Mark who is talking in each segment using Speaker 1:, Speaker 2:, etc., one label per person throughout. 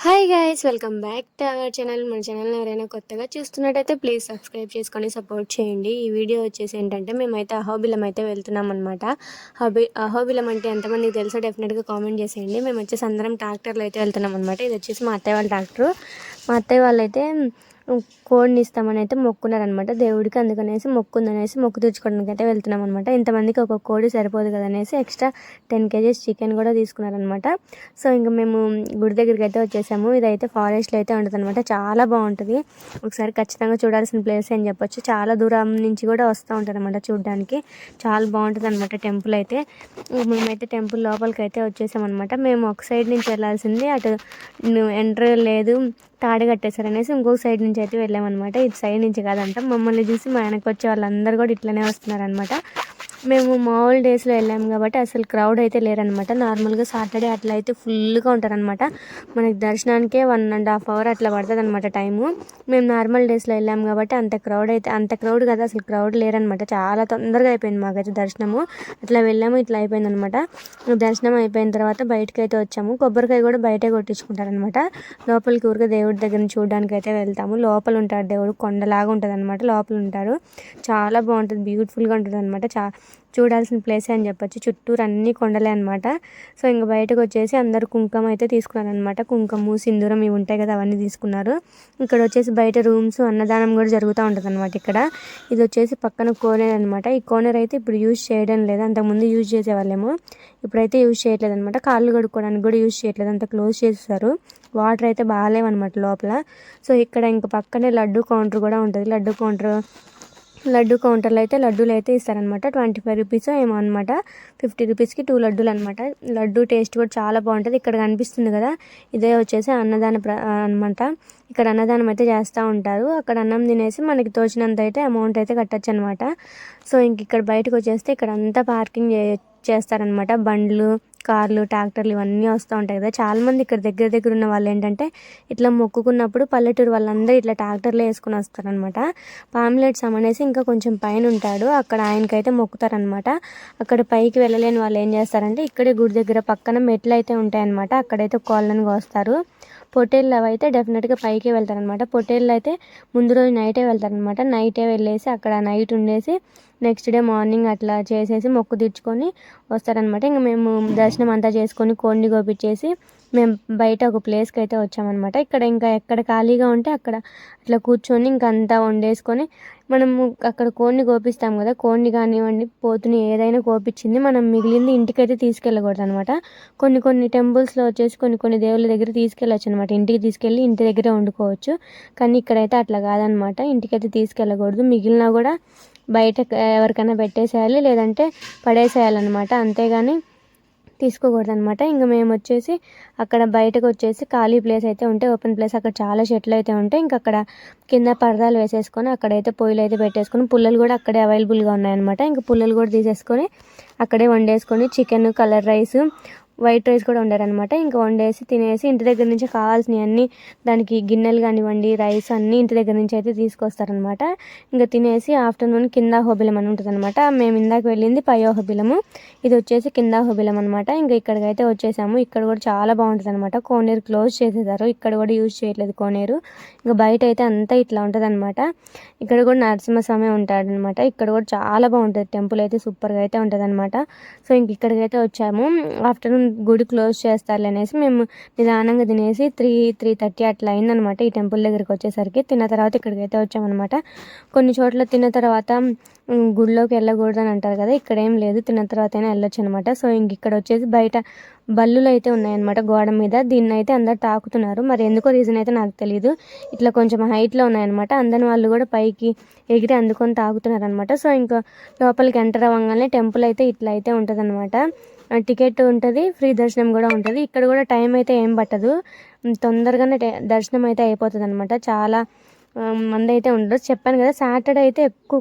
Speaker 1: Hi guys, welcome back to our channel. మన channel ఎవరైనా కొత్తగా చూస్తున్నట్టయితే ప్లీజ్ సబ్స్క్రైబ్ చేసుకొని సపోర్ట్ చేయండి. ఈ వీడియో వచ్చేసి ఏంటంటే మేమైతే అహోబిలం అయితే వెళ్తున్నాం అనమాట. అహోబిలం అంటే ఎంతమందికి తెలుసో డెఫినెట్గా కామెంట్ చేసేయండి. మేము వచ్చేసి అందరం ట్రాక్టర్లో అయితే వెళ్తున్నాం అనమాట. ఇది వచ్చేసి మా అత్తయ్య వాళ్ళ ట్రాక్టర్. మా అత్తయ్య వాళ్ళైతే కోడిని ఇస్తామని అయితే మొక్కున్నారనమాట దేవుడికి. అందుకనేసి మొక్కుందనేసి మొక్కు తీర్చుకోవడానికి అయితే వెళ్తున్నాం అనమాట. ఇంతమందికి ఒక కోడి సరిపోదు కదనేసి ఎక్స్ట్రా 10 kgs చికెన్ కూడా తీసుకున్నారనమాట. సో ఇంకా మేము గుడి దగ్గరికి అయితే వచ్చేసాము. ఇదైతే ఫారెస్ట్లో అయితే ఉంటుంది అనమాట. చాలా బాగుంటుంది. ఒకసారి ఖచ్చితంగా చూడాల్సిన ప్లేస్ అని చెప్పొచ్చు. చాలా దూరం నుంచి కూడా వస్తూ ఉంటారు అనమాట చూడడానికి. చాలా బాగుంటుంది అనమాట టెంపుల్ అయితే. మేమైతే టెంపుల్ లోపలికి అయితే వచ్చేసామన్నమాట. మేము ఒక సైడ్ నుంచి వెళ్ళాల్సింది, అటు ఎంట్రీ లేదు, తాడు కట్టేశారు అనేసి ఇంకొక సైడ్ నుంచి అయితే వెళ్ళామన్నమాట. ఇటు సైడ్ నుంచి కాదంట. మమ్మల్ని చూసి మా వెనక్కి వచ్చే వాళ్ళందరూ కూడా ఇట్లనే వస్తున్నారనమాట. మేము మామూలు డేస్లో వెళ్ళాము కాబట్టి అసలు క్రౌడ్ అయితే లేరనమాట. నార్మల్గా సాటర్డే అట్లా అయితే ఫుల్గా ఉంటారనమాట. మనకి దర్శనానికే 1.5 hour అట్లా పడుతుంది అనమాట టైము. మేము నార్మల్ డేస్లో వెళ్ళాము కాబట్టి అంత క్రౌడ్ కదా, అసలు క్రౌడ్ లేరనమాట. చాలా తొందరగా అయిపోయింది మాకైతే దర్శనము. అట్లా వెళ్ళాము, ఇట్లా అయిపోయింది అనమాట. దర్శనం అయిపోయిన తర్వాత బయటకు అయితే వచ్చాము. కొబ్బరికాయ కూడా బయటే కొట్టించుకుంటారనమాట. లోపలికి ఊరికే దేవుడి దగ్గర చూడడానికి అయితే వెళ్తాము. లోపల ఉంటాడు దేవుడు, కొండలాగా ఉంటుంది అనమాట. లోపల ఉంటారు. చాలా బాగుంటుంది, బ్యూటిఫుల్గా ఉంటుంది అనమాట. చూడాల్సిన ప్లేసే అని చెప్పొచ్చు. చుట్టూరు అన్ని కొండలే అనమాట. సో ఇంకా బయటకు వచ్చేసి అందరూ కుంకుమ అయితే తీసుకున్నారు అనమాట. కుంకుమ, సింధూరం ఇవి ఉంటాయి కదా, అవన్నీ తీసుకున్నారు. ఇక్కడ వచ్చేసి బయట రూమ్స్, అన్నదానం కూడా జరుగుతూ ఉంటుంది అనమాట. ఇక్కడ ఇది వచ్చేసి పక్కన కోనేరు అనమాట. ఈ కోనేరు అయితే ఇప్పుడు యూజ్ చేయడం లేదు, అంతకుముందు యూజ్ చేసేవాళ్ళేమో. ఇప్పుడైతే యూజ్ చేయట్లేదు అనమాట. కాళ్ళు కడుక్కోవడానికి కూడా యూజ్ చేయట్లేదు, అంత క్లోజ్ చేసేసారు. వాటర్ అయితే బాగాలేవన్నమాట లోపల. సో ఇక్కడ ఇంకా పక్కనే లడ్డు కౌంటర్ కూడా ఉంటుంది. లడ్డు కౌంటర్లో అయితే లడ్డూలు అయితే ఇస్తారనమాట. 25 రూపీస్ ఏమో అనమాట. 50 రూపీస్కి 2 లడ్డూలు అనమాట. లడ్డు టేస్ట్ కూడా చాలా బాగుంటుంది. ఇక్కడ కనిపిస్తుంది కదా, ఇదే వచ్చేసి అన్నదాన అనమాట. ఇక్కడ అన్నదానం అయితే చేస్తూ ఉంటారు. అక్కడ అన్నం తినేసి మనకి తోచినంత అయితే అమౌంట్ అయితే కట్టచ్చు అనమాట. సో ఇంక ఇక్కడ బయటకు వచ్చేస్తే ఇక్కడ అంతా పార్కింగ్ చేస్తారనమాట. బండ్లు, కార్లు, ట్రాక్టర్లు ఇవన్నీ వస్తూ ఉంటాయి కదా. చాలామంది ఇక్కడ దగ్గర ఉన్న వాళ్ళు ఏంటంటే ఇట్లా మొక్కుకున్నప్పుడు పల్లెటూరు వాళ్ళందరూ ఇట్లా ట్రాక్టర్లో వేసుకుని వస్తారనమాట. పాంప్లెట్స్ అనేసి ఇంకా కొంచెం పైన ఉంటాడు, అక్కడ ఆయనకైతే మొక్కుతారనమాట. అక్కడ పైకి వెళ్ళలేని వాళ్ళు ఏం చేస్తారంటే ఇక్కడే గుడి దగ్గర పక్కన మెట్లు అయితే ఉంటాయన్నమాట. అక్కడైతే కోళ్ళను కోస్తారు. పొట్టేళ్ళు అవి అయితే డెఫినెట్గా పైకే వెళ్తారనమాట. పొట్టేళ్ళు అయితే ముందు రోజు నైటే వెళ్తారనమాట. నైటే వెళ్ళేసి అక్కడ నైట్ ఉండేసి నెక్స్ట్ డే మార్నింగ్ అట్లా చేసేసి మొక్కు తీర్చుకొని వస్తారనమాట. ఇంకా మేము దర్శనం అంతా చేసుకొని కోడిని కోపించేసి మేము బయట ఒక ప్లేస్కి అయితే వచ్చామన్నమాట. ఇక్కడ ఇంకా ఎక్కడ ఖాళీగా ఉంటే అక్కడ అట్లా కూర్చొని ఇంకా అంతా వండేసుకొని మనము అక్కడ కోడిని కోపిస్తాం కదా, కోడిని కానివ్వండి పోతుని ఏదైనా కోపించింది మనం మిగిలింది ఇంటికైతే తీసుకెళ్ళకూడదు అనమాట. కొన్ని టెంపుల్స్లో వచ్చేసి కొన్ని దేవుళ్ళ దగ్గర తీసుకెళ్ళచ్చు అనమాట. ఇంటికి తీసుకెళ్ళి ఇంటి దగ్గరే వండుకోవచ్చు. కానీ ఇక్కడైతే అట్లా కాదనమాట. ఇంటికైతే తీసుకెళ్ళకూడదు. మిగిలినా కూడా బయట ఎవరికైనా పెట్టేసేయాలి, లేదంటే పడేసేయాలన్నమాట. అంతేగాని తీసుకోకూడదు అనమాట. ఇంకా మేము వచ్చేసి అక్కడ బయటకు వచ్చేసి ఖాళీ ప్లేస్ అయితే ఉంటే, ఓపెన్ ప్లేస్, అక్కడ చాలా చెట్లు అయితే ఉంటాయి. ఇంకా అక్కడ కింద పరదాలు వేసేసుకొని అక్కడైతే పొయ్యిలు అయితే పెట్టేసుకొని, పుల్లలు కూడా అక్కడే అవైలబుల్గా ఉన్నాయన్నమాట. ఇంకా పుల్లలు కూడా తీసేసుకొని అక్కడే వండేసుకొని chicken, colour rice, white rice కూడా వండారనమాట. ఇంకా వండేసి తినేసి ఇంటి దగ్గర నుంచి కావాల్సినవి అన్నీ, దానికి గిన్నెలు కానివ్వండి, రైస్ అన్నీ ఇంటి దగ్గర నుంచి అయితే తీసుకొస్తారనమాట. ఇంకా తినేసి ఆఫ్టర్నూన్ కింద హోబిలం అని ఉంటుంది అనమాట. మేము ఇందాక వెళ్ళింది పై హోబిలము, ఇది వచ్చేసి కింద హోబిలం అనమాట. ఇంకా ఇక్కడికైతే వచ్చేసాము. ఇక్కడ కూడా చాలా బాగుంటుంది అనమాట. కోనేరు క్లోజ్ చేసేసారు, ఇక్కడ కూడా యూజ్ చేయట్లేదు కోనేరు. ఇంకా బయట అయితే అంతా ఇట్లా ఉంటుంది అనమాట. ఇక్కడ కూడా నరసింహస్వామి ఉంటాడనమాట. ఇక్కడ కూడా చాలా బాగుంటుంది టెంపుల్ అయితే, సూపర్గా అయితే ఉంటుంది అనమాట. సో ఇంక ఇక్కడికైతే వచ్చాము. ఆఫ్టర్నూన్ గుడి క్లోజ్ చేస్తారులే అనేసి మేము నిదానంగా తినేసి 3:30 అట్లా అయిందనమాట ఈ టెంపుల్ దగ్గరికి వచ్చేసరికి. తిన్న తర్వాత ఇక్కడికైతే వచ్చామన్నమాట. కొన్ని చోట్ల తిన్న తర్వాత గుడిలోకి వెళ్ళకూడదు అని అంటారు కదా, ఇక్కడ ఏం లేదు, తిన్న తర్వాత అయినా వెళ్ళొచ్చు అనమాట. సో ఇంక ఇక్కడ వచ్చేసి బయట బల్లులు అయితే ఉన్నాయన్నమాట గోడ మీద. దీన్ని అయితే అందరు తాకుతున్నారు, మరి ఎందుకో రీజన్ అయితే నాకు తెలియదు. ఇట్లా కొంచెం హైట్లో ఉన్నాయన్నమాట. అందని వాళ్ళు కూడా పైకి ఎగిరి అందుకొని తాగుతున్నారు అనమాట. సో ఇంకా లోపలికి ఎంటర్ అవ్వగానే టెంపుల్ అయితే ఇట్లా అయితే ఉంటుంది అనమాట. టికెట్ ఉంటుంది, ఫ్రీ దర్శనం కూడా ఉంటుంది. ఇక్కడ కూడా టైం అయితే ఏం పట్టదు, తొందరగానే దర్శనం అయితే అయిపోతుంది అనమాట. చాలా మంది అయితే ఉండరు. చెప్పాను కదా, సాటర్డే అయితే ఎక్కువ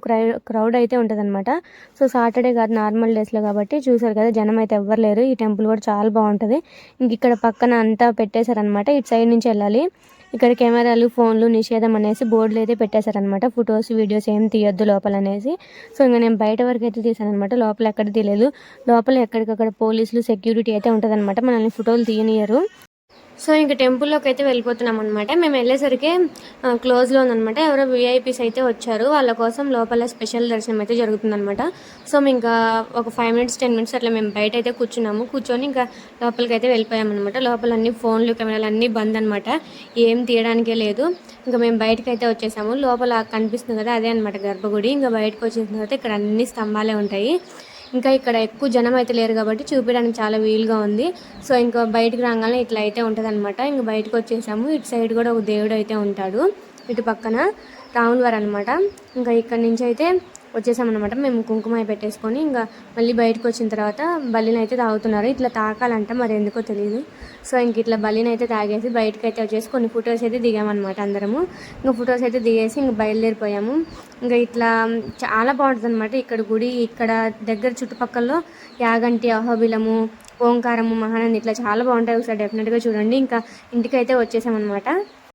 Speaker 1: క్రౌడ్ అయితే ఉంటుంది అనమాట. సో సాటర్డే కాదు, నార్మల్ డేస్లో కాబట్టి చూసారు కదా, జనం అయితే ఎవ్వరు లేరు. ఈ టెంపుల్ కూడా చాలా బాగుంటుంది. ఇంక ఇక్కడ పక్కన అంతా పెట్టేశారనమాట. ఇటు సైడ్ నుంచి వెళ్ళాలి. ఇక్కడ కెమెరాలు, ఫోన్లు నిషేధం అనేసి బోర్డులు అయితే పెట్టేశారనమాట. ఫొటోస్, వీడియోస్ ఏం తీయొద్దు లోపల అనేసి. సో ఇంకా నేను బయట వరకు అయితే తీసాను అనమాట, లోపల ఎక్కడ తీయలేదు. లోపల ఎక్కడికక్కడ పోలీసులు, సెక్యూరిటీ అయితే ఉంటుంది అనమాట. మనల్ని ఫోటోలు తీయనియరు. సో ఇంక టెంపుల్లోకి అయితే వెళ్ళిపోతున్నాం అనమాట. మేము వెళ్ళేసరికి క్లోజ్లో ఉందనమాట. ఎవరో విఐపీస్ అయితే వచ్చారు, వాళ్ళ కోసం లోపల స్పెషల్ దర్శనం అయితే జరుగుతుందనమాట. సో మేము ఇంకా ఒక 5 మినిట్స్ 10 మినిట్స్ అట్లా మేము బయట అయితే కూర్చొని ఇంకా లోపలికి అయితే వెళ్ళిపోయామన్నమాట. లోపల అన్ని ఫోన్లు కెమెరాలు అన్నీ బంద్ అనమాట, ఏం తీయడానికే లేదు. ఇంకా మేము బయటకు అయితే వచ్చేసాము. లోపల కనిపిస్తుంది కదా, అదే అనమాట గర్భగుడి. ఇంకా బయటకు వచ్చిన తర్వాత ఇక్కడ అన్ని స్తంభాలే ఉంటాయి. ఇంకా ఇక్కడ ఎక్కువ జనం అయితే లేరు కాబట్టి చూపించడానికి చాలా వీలుగా ఉంది. సో ఇంకా బయటకు రాగానే ఇట్లా అయితే ఉంటుంది అనమాట. ఇంకా బయటకు వచ్చేసాము. ఇటు సైడ్ కూడా ఒక దేవుడు అయితే ఉంటాడు, ఇటు పక్కన రాముల వారు అనమాట. ఇంకా ఇక్కడ నుంచి అయితే వచ్చేసామన్నమాట. మేము కుంకుమ పెట్టేసుకొని ఇంకా మళ్ళీ బయటకు వచ్చిన తర్వాత బలిని అయితే తాగుతున్నారు. ఇట్లా తాకాలంట, మరి ఎందుకో తెలియదు. సో ఇంక ఇట్లా బలిని అయితే తాగేసి బయటకు అయితే వచ్చేసి కొన్ని ఫొటోస్ అయితే దిగామన్నమాట అందరము. ఇంకా ఫొటోస్ అయితే దిగేసి ఇంక బయలుదేరిపోయాము. ఇంకా ఇట్లా చాలా బాగుంటుంది అనమాట ఇక్కడ గుడి. ఇక్కడ దగ్గర చుట్టుపక్కల యాగంటి, అహోబిలము, ఓంకారము, మహానంది ఇట్లా చాలా బాగుంటాయి. ఒకసారి డెఫినెట్గా చూడండి. ఇంకా ఇంటికి అయితే వచ్చేసామన్నమాట.